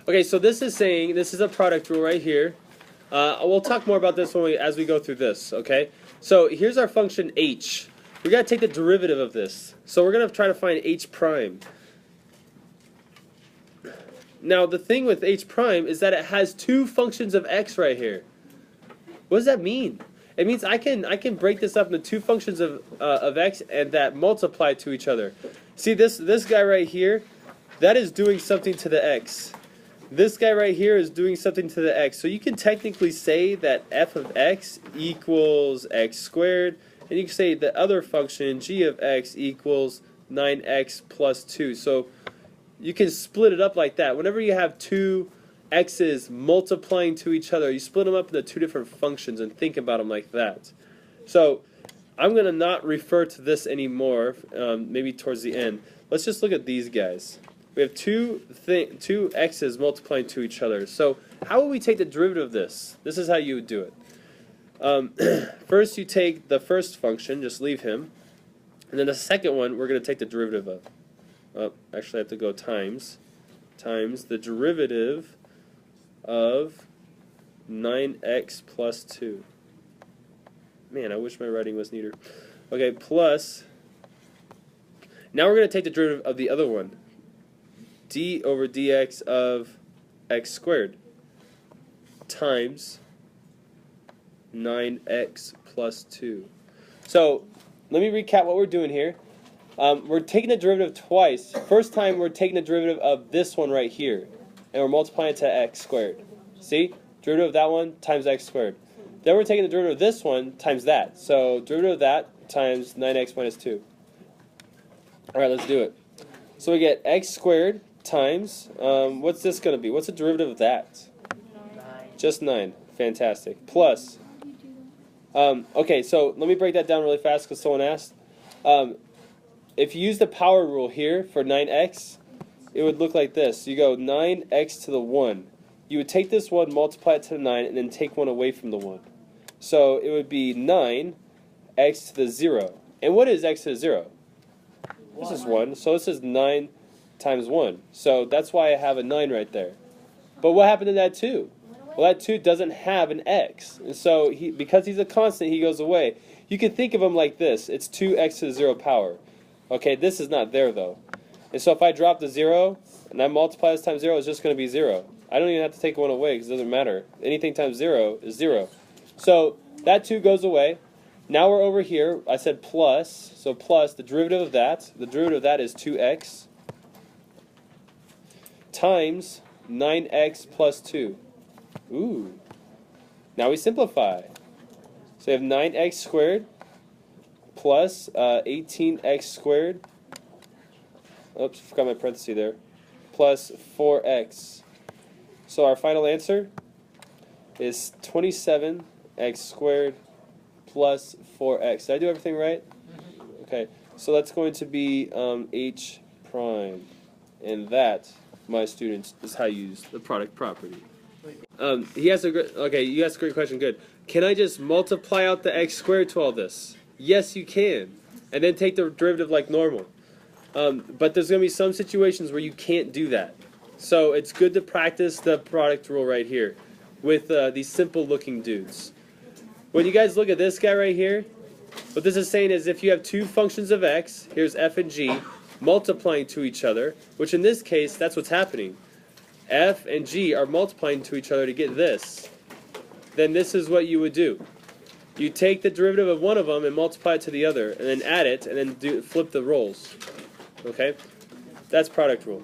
Okay, so this is saying, this is a product rule right here. We'll talk more about this as we go through this, okay? So here's our function h. We got to take the derivative of this. So we're going to try to find h prime. Now the thing with h prime is that it has two functions of x right here. What does that mean? It means I can break this up into two functions of x and that multiply to each other. See this guy right here, that is doing something to the x. This guy right here is doing something to the x. So you can technically say that f of x equals x squared, and you can say the other function g of x equals 9x plus 2. So you can split it up like that. Whenever you have two x's multiplying to each other, you split them up into two different functions and think about them like that. So I'm going to not refer to this anymore, maybe towards the end. Let's just look at these guys. We have two x's multiplying to each other. So how would we take the derivative of this? This is how you would do it. First you take the first function, just leave him. And then the second one we're going to take the derivative of. Actually I have to go times the derivative of 9x plus 2. Man, I wish my writing was neater. Okay, plus, now we're going to take the derivative of the other one. D over dx of x squared times 9x plus 2. So, let me recap what we're doing here. We're taking the derivative twice. First time we're taking the derivative of this one right here, and we're multiplying it to x squared. See? Derivative of that one times x squared. Then we're taking the derivative of this one times that. So derivative of that times 9x minus 2. Alright, let's do it. So we get x squared times, what's this going to be? What's the derivative of that? 9. Just 9. Fantastic. Plus, okay, so let me break that down really fast because someone asked. If you use the power rule here for 9x, it would look like this. You go 9x to the 1. You would take this 1, multiply it to the 9, and then take 1 away from the 1. So it would be 9x to the 0. And what is x to the 0? This is 1. So this is 9 times 1. So that's why I have a 9 right there. But what happened to that 2? Well, that 2 doesn't have an x. And so because he's a constant, he goes away. You can think of him like this. It's 2x to the 0 power. Okay, this is not there though. And so if I drop the 0 and I multiply this times 0, it's just going to be 0. I don't even have to take 1 away because it doesn't matter. Anything times 0 is 0. So that 2 goes away. Now we're over here. I said plus. So plus the derivative of that. The derivative of that is 2x times 9x plus 2. Ooh. Now we simplify. So we have 9x squared plus 18x squared. Oops, forgot my parenthesis there. Plus 4x. So our final answer is 27x squared plus 4x. Did I do everything right? Okay, so that's going to be h prime. And that, my students, is how you use the product property. He asked you asked a great question, good. Can I just multiply out the x squared to all this? Yes, you can. And then take the derivative like normal. But there's going to be some situations where you can't do that. So it's good to practice the product rule right here with these simple looking dudes. When you guys look at this guy right here, what this is saying is if you have two functions of x, here's f and g, multiplying to each other, which in this case, that's what's happening. F and g are multiplying to each other to get this. Then this is what you would do. You take the derivative of one of them and multiply it to the other, and then add it, and then flip the roles. Okay? That's product rule.